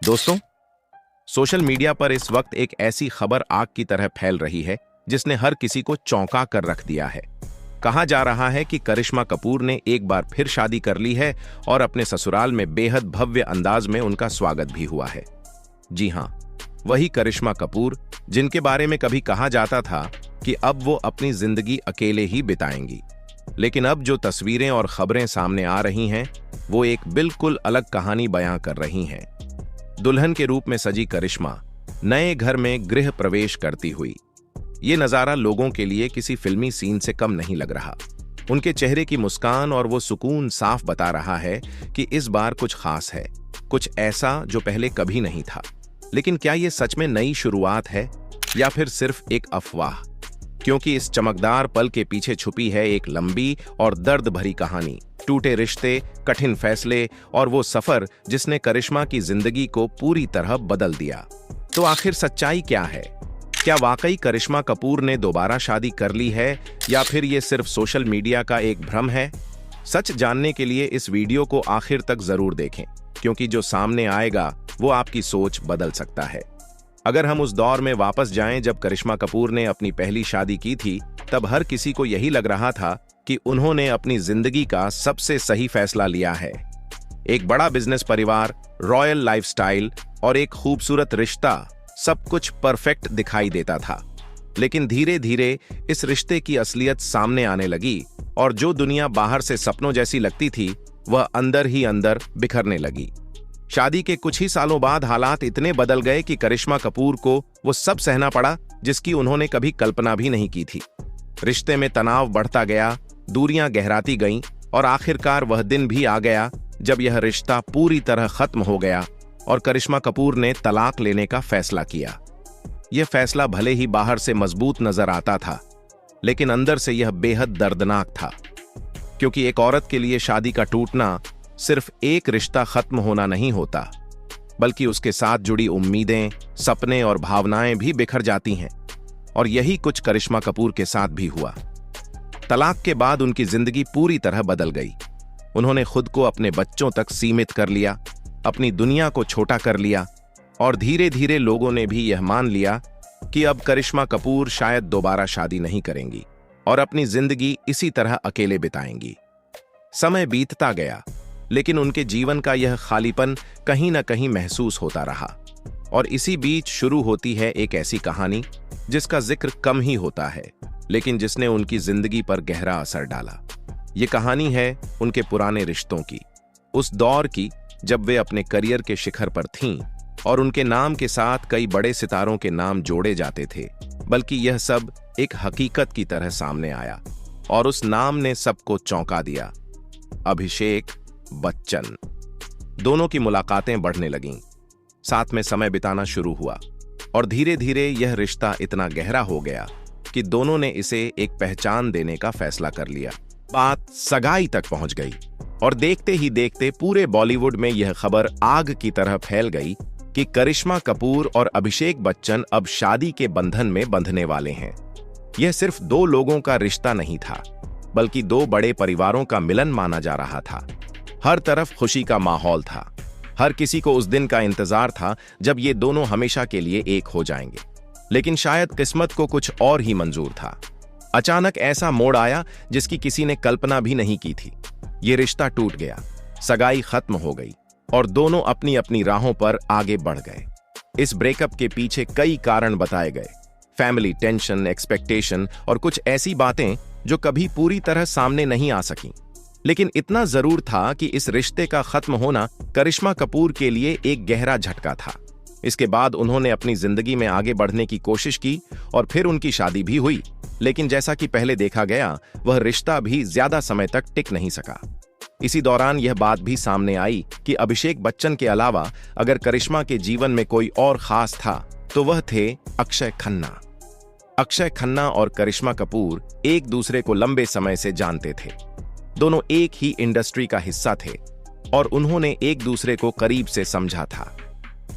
दोस्तों, social media पर इस वक्त एक ऐसी खबर आग की तरह फैल रही है जिसने हर किसी को चौंका कर रख दिया है। कहा जा रहा है कि करिश्मा कपूर ने एक बार फिर शादी कर ली है और अपने ससुराल में बेहद भव्य अंदाज में उनका स्वागत भी हुआ है। जी हां, वही करिश्मा कपूर जिनके बारे में कभी कहा जाता था कि अब वो अपनी जिंदगी अकेले ही बिताएंगी। लेकिन अब जो तस्वीरें और खबरें सामने आ रही हैं, वो एक बिल्कुल अलग कहानी बयां कर रही हैं। दुल्हन के रूप में सजी करिश्मा नए घर में गृह प्रवेश करती हुई। ये नजारा लोगों के लिए किसी फिल्मी सीन से कम नहीं लग रहा। उनके चेहरे की मुस्कान और वो सुकून साफ बता रहा है कि इस बार कुछ खास है, कुछ ऐसा जो पहले कभी नहीं था। लेकिन क्या ये सच में नई शुरुआत है या फिर सिर्फ एक अफवाह? क्योंकि इस चमकदार पल के पीछे छुपी है एक लंबी और दर्द भरी कहानी, टूटे रिश्ते, कठिन फैसले और वो सफर जिसने करिश्मा की जिंदगी को पूरी तरह बदल दिया। तो आखिर सच्चाई क्या है? क्या वाकई करिश्मा कपूर ने दोबारा शादी कर ली है या फिर ये सिर्फ सोशल मीडिया का एक भ्रम है? सच जानने के लिए इस वीडियो को आखिर तक जरूर देखें, क्योंकि जो सामने आएगा वो आपकी सोच बदल सकता है। अगर हम उस दौर में वापस जाएं जब करिश्मा कपूर ने अपनी पहली शादी की थी, तब हर किसी को यही लग रहा था कि उन्होंने अपनी जिंदगी का सबसे सही फैसला लिया है। एक बड़ा बिजनेस परिवार, रॉयल लाइफस्टाइल और एक खूबसूरत रिश्ता, सब कुछ परफेक्ट दिखाई देता था। लेकिन धीरे धीरे इस रिश्ते की असलियत सामने आने लगी और जो दुनिया बाहर से सपनों जैसी लगती थी, वह अंदर ही अंदर बिखरने लगी। शादी के कुछ ही सालों बाद हालात इतने बदल गए कि करिश्मा कपूर को वो सब सहना पड़ा जिसकी उन्होंने कभी कल्पना भी नहीं की थी। रिश्ते में तनाव बढ़ता गया, दूरियां गहराती गईं और आखिरकार वह दिन भी आ गया जब यह रिश्ता पूरी तरह खत्म हो गया और करिश्मा कपूर ने तलाक लेने का फैसला किया। यह फैसला भले ही बाहर से मजबूत नजर आता था, लेकिन अंदर से यह बेहद दर्दनाक था। क्योंकि एक औरत के लिए शादी का टूटना सिर्फ एक रिश्ता खत्म होना नहीं होता, बल्कि उसके साथ जुड़ी उम्मीदें, सपने और भावनाएं भी बिखर जाती हैं। और यही कुछ करिश्मा कपूर के साथ भी हुआ। तलाक के बाद उनकी जिंदगी पूरी तरह बदल गई। उन्होंने खुद को अपने बच्चों तक सीमित कर लिया, अपनी दुनिया को छोटा कर लिया और धीरे धीरे लोगों ने भी यह मान लिया कि अब करिश्मा कपूर शायद दोबारा शादी नहीं करेंगी और अपनी जिंदगी इसी तरह अकेले बिताएंगी। समय बीतता गया, लेकिन उनके जीवन का यह खालीपन कहीं न कहीं महसूस होता रहा। और इसी बीच शुरू होती है एक ऐसी कहानी जिसका जिक्र कम ही होता है, लेकिन जिसने उनकी जिंदगी पर गहरा असर डाला। ये कहानी है उनके पुराने रिश्तों की, उस दौर की जब वे अपने करियर के शिखर पर थीं और उनके नाम के साथ कई बड़े सितारों के नाम जोड़े जाते थे। बल्कि यह सब एक हकीकत की तरह सामने आया और उस नाम ने सबको चौंका दिया। अभिषेक बच्चन। दोनों की मुलाकातें बढ़ने लगीं, साथ में समय बिताना शुरू हुआ और धीरे धीरे यह रिश्ता इतना गहरा हो गया कि दोनों ने इसे एक पहचान देने का फैसला कर लिया। बात सगाई तक पहुंच गई और देखते ही देखते पूरे बॉलीवुड में यह खबर आग की तरह फैल गई कि करिश्मा कपूर और अभिषेक बच्चन अब शादी के बंधन में बंधने वाले हैं। यह सिर्फ दो लोगों का रिश्ता नहीं था, बल्कि दो बड़े परिवारों का मिलन माना जा रहा था। हर तरफ खुशी का माहौल था। हर किसी को उस दिन का इंतजार था जब ये दोनों हमेशा के लिए एक हो जाएंगे। लेकिन शायद किस्मत को कुछ और ही मंजूर था। अचानक ऐसा मोड़ आया जिसकी किसी ने कल्पना भी नहीं की थी। ये रिश्ता टूट गया, सगाई खत्म हो गई और दोनों अपनी अपनी राहों पर आगे बढ़ गए। इस ब्रेकअप के पीछे कई कारण बताए गए, फैमिली टेंशन, एक्सपेक्टेशन और कुछ ऐसी बातें जो कभी पूरी तरह सामने नहीं आ सकी। लेकिन इतना जरूर था कि इस रिश्ते का खत्म होना करिश्मा कपूर के लिए एक गहरा झटका था। इसके बाद उन्होंने अपनी जिंदगी में आगे बढ़ने की कोशिश की और फिर उनकी शादी भी हुई। लेकिन जैसा कि पहले देखा गया, वह रिश्ता भी ज्यादा समय तक टिक नहीं सका। इसी दौरान यह बात भी सामने आई कि अभिषेक बच्चन के अलावा अगर करिश्मा के जीवन में कोई और खास था तो वह थे अक्षय खन्ना। अक्षय खन्ना और करिश्मा कपूर एक दूसरे को लंबे समय से जानते थे। दोनों एक ही इंडस्ट्री का हिस्सा थे और उन्होंने एक दूसरे को करीब से समझा था।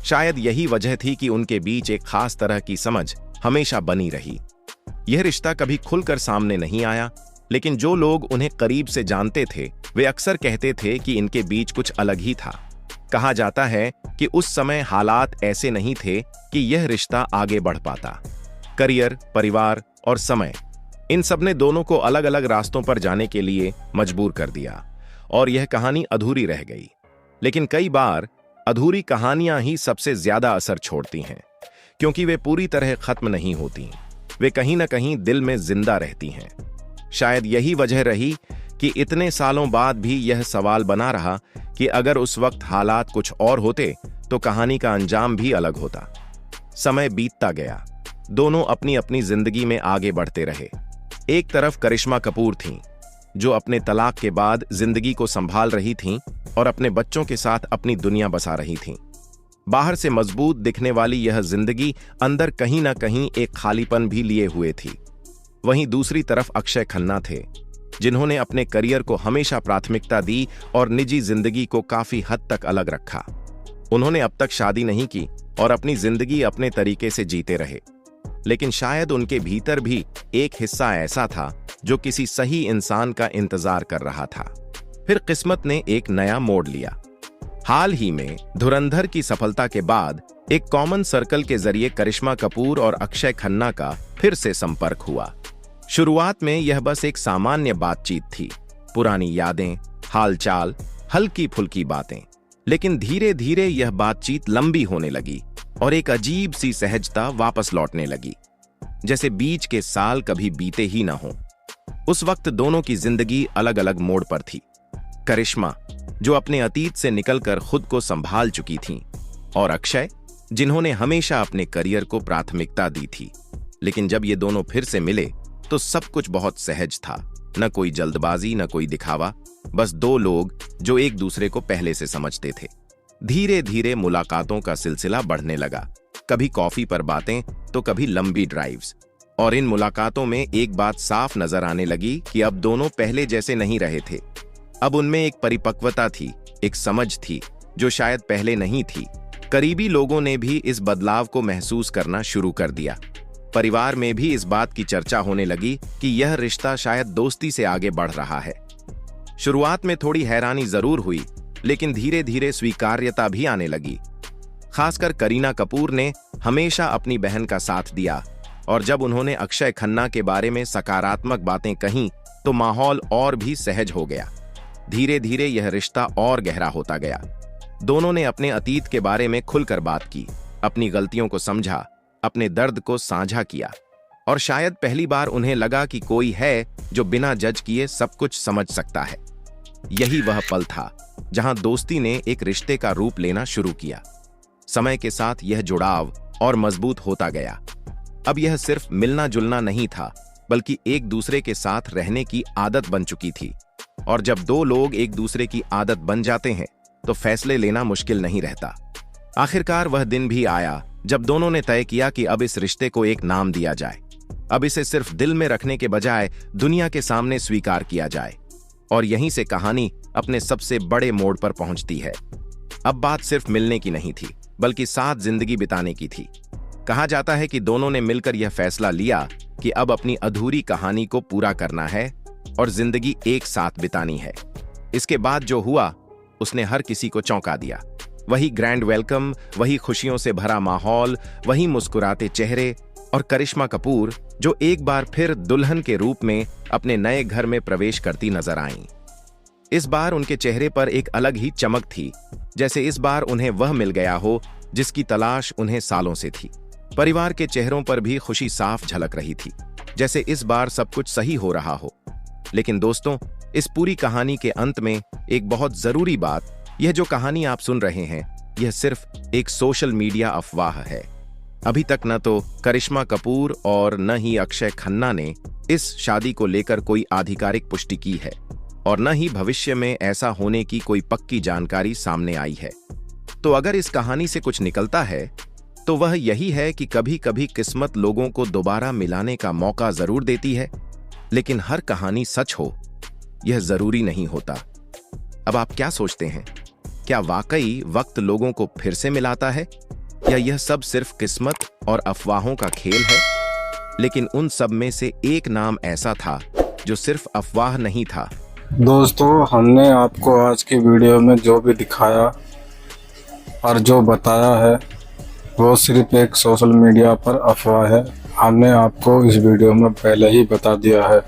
शायद यही वजह थी कि उनके बीच एक खास तरह की समझ हमेशा बनी रही। यह रिश्ता कभी खुलकर सामने नहीं आया, लेकिन जो लोग उन्हें करीब से जानते थे वे अक्सर कहते थे कि इनके बीच कुछ अलग ही था। कहा जाता है कि उस समय हालात ऐसे नहीं थे कि यह रिश्ता आगे बढ़ पाता। करियर, परिवार और समय, इन सब ने दोनों को अलग अलग रास्तों पर जाने के लिए मजबूर कर दिया और यह कहानी अधूरी रह गई। लेकिन कई बार अधूरी कहानियां ही सबसे ज्यादा असर छोड़ती हैं, क्योंकि वे पूरी तरह खत्म नहीं होती, वे कहीं ना कहीं दिल में जिंदा रहती हैं। शायद यही वजह रही कि इतने सालों बाद भी यह सवाल बना रहा कि अगर उस वक्त हालात कुछ और होते तो कहानी का अंजाम भी अलग होता। समय बीतता गया, दोनों अपनी अपनी जिंदगी में आगे बढ़ते रहे। एक तरफ करिश्मा कपूर थीं, जो अपने तलाक के बाद जिंदगी को संभाल रही थीं और अपने बच्चों के साथ अपनी दुनिया बसा रही थीं। बाहर से मजबूत दिखने वाली यह जिंदगी अंदर कहीं ना कहीं एक खालीपन भी लिए हुए थी। वहीं दूसरी तरफ अक्षय खन्ना थे, जिन्होंने अपने करियर को हमेशा प्राथमिकता दी और निजी जिंदगी को काफी हद तक अलग रखा। उन्होंने अब तक शादी नहीं की और अपनी जिंदगी अपने तरीके से जीते रहे, लेकिन शायद उनके भीतर भी एक हिस्सा ऐसा था जो किसी सही इंसान का इंतजार कर रहा था। फिर किस्मत ने एक नया मोड़ लिया। हाल ही में धुरंधर की सफलता के बाद एक कॉमन सर्कल के जरिए करिश्मा कपूर और अक्षय खन्ना का फिर से संपर्क हुआ। शुरुआत में यह बस एक सामान्य बातचीत थी, पुरानी यादें, हालचाल, हल्की फुल्की बातें। लेकिन धीरे धीरे यह बातचीत लंबी होने लगी और एक अजीब सी सहजता वापस लौटने लगी, जैसे बीच के साल कभी बीते ही ना हो। उस वक्त दोनों की जिंदगी अलग अलग मोड़ पर थी। करिश्मा, जो अपने अतीत से निकलकर खुद को संभाल चुकी थीं, और अक्षय, जिन्होंने हमेशा अपने करियर को प्राथमिकता दी थी। लेकिन जब ये दोनों फिर से मिले तो सब कुछ बहुत सहज था, न कोई जल्दबाजी, न कोई दिखावा, बस दो लोग जो एक दूसरे को पहले से समझते थे। धीरे धीरे मुलाकातों का सिलसिला बढ़ने लगा, कभी कॉफी पर बातें तो कभी लंबी ड्राइव्स। और इन मुलाकातों में एक बात साफ नजर आने लगी कि अब दोनों पहले जैसे नहीं रहे थे। अब उनमें एक परिपक्वता थी, एक समझ थी जो शायद पहले नहीं थी। करीबी लोगों ने भी इस बदलाव को महसूस करना शुरू कर दिया। परिवार में भी इस बात की चर्चा होने लगी कि यह रिश्ता शायद दोस्ती से आगे बढ़ रहा है। शुरुआत में थोड़ी हैरानी जरूर हुई, लेकिन धीरे धीरे स्वीकार्यता भी आने लगी। खासकर करीना कपूर ने हमेशा अपनी बहन का साथ दिया, और जब उन्होंने अक्षय खन्ना के बारे में सकारात्मक बातें कहीं तो माहौल और भी सहज हो गया। धीरे धीरे यह रिश्ता और गहरा होता गया। दोनों ने अपने अतीत के बारे में खुलकर बात की, अपनी गलतियों को समझा, अपने दर्द को साझा किया, और शायद पहली बार उन्हें लगा कि कोई है जो बिना जज किए सब कुछ समझ सकता है। यही वह पल था जहां दोस्ती ने एक रिश्ते का रूप लेना शुरू किया। समय के साथ यह जुड़ाव और मजबूत होता गया। अब यह सिर्फ मिलना जुलना नहीं था, बल्कि एक दूसरे के साथ रहने की आदत बन चुकी थी। और जब दो लोग एक दूसरे की आदत बन जाते हैं तो फैसले लेना मुश्किल नहीं रहता। आखिरकार वह दिन भी आया जब दोनों ने तय किया कि अब इस रिश्ते को एक नाम दिया जाए। अब इसे सिर्फ दिल में रखने के बजाय दुनिया के सामने स्वीकार किया जाए। और यहीं से कहानी अपने सबसे बड़े मोड़ पर पहुंचती है। अब बात सिर्फ मिलने की नहीं थी, बल्कि साथ जिंदगी बिताने की थी। कहा जाता है कि दोनों ने मिलकर यह फैसला लिया कि अब अपनी अधूरी कहानी को पूरा करना है और जिंदगी एक साथ बितानी है। इसके बाद जो हुआ उसने हर किसी को चौंका दिया। वही ग्रैंड वेलकम, वही खुशियों से भरा माहौल, वही मुस्कुराते चेहरे, और करिश्मा कपूर जो एक बार फिर दुल्हन के रूप में अपने नए घर में प्रवेश करती नजर आईं। इस बार उनके चेहरे पर एक अलग ही चमक थी, जैसे इस बार उन्हें वह मिल गया हो जिसकी तलाश उन्हें सालों से थी। परिवार के चेहरों पर भी खुशी साफ झलक रही थी, जैसे इस बार सब कुछ सही हो रहा हो। लेकिन दोस्तों, इस पूरी कहानी के अंत में एक बहुत जरूरी बात, यह जो कहानी आप सुन रहे हैं, यह सिर्फ एक सोशल मीडिया अफवाह है। अभी तक न तो करिश्मा कपूर और न ही अक्षय खन्ना ने इस शादी को लेकर कोई आधिकारिक पुष्टि की है, और न ही भविष्य में ऐसा होने की कोई पक्की जानकारी सामने आई है। तो अगर इस कहानी से कुछ निकलता है तो वह यही है कि कभी कभी किस्मत लोगों को दोबारा मिलाने का मौका जरूर देती है, लेकिन हर कहानी सच हो यह जरूरी नहीं होता। अब आप क्या सोचते हैं? क्या वाकई वक्त लोगों को फिर से मिलाता है, या यह सब सिर्फ किस्मत और अफवाहों का खेल है? लेकिन उन सब में से एक नाम ऐसा था जो सिर्फ अफवाह नहीं था। दोस्तों, हमने आपको आज की वीडियो में जो भी दिखाया और जो बताया है वो सिर्फ एक सोशल मीडिया पर अफवाह है। हमने आपको इस वीडियो में पहले ही बता दिया है।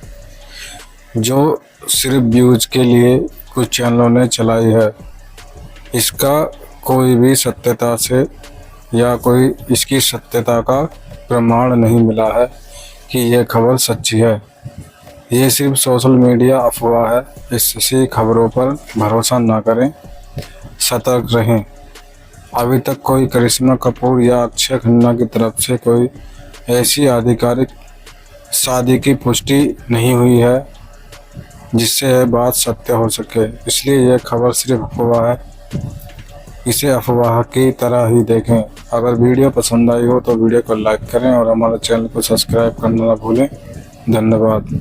जो सिर्फ व्यूज के लिए कुछ चैनलों ने चलाई है, इसका कोई भी सत्यता से या कोई इसकी सत्यता का प्रमाण नहीं मिला है कि यह खबर सच्ची है। ये सिर्फ सोशल मीडिया अफवाह है। इससे खबरों पर भरोसा ना करें, सतर्क रहें। अभी तक कोई करिश्मा कपूर या अक्षय खन्ना की तरफ से कोई ऐसी आधिकारिक शादी की पुष्टि नहीं हुई है जिससे यह बात सत्य हो सके। इसलिए यह खबर सिर्फ अफवाह है, इसे अफवाह की तरह ही देखें। अगर वीडियो पसंद आई हो तो वीडियो को लाइक करें और हमारे चैनल को सब्सक्राइब करना ना भूलें। धन्यवाद।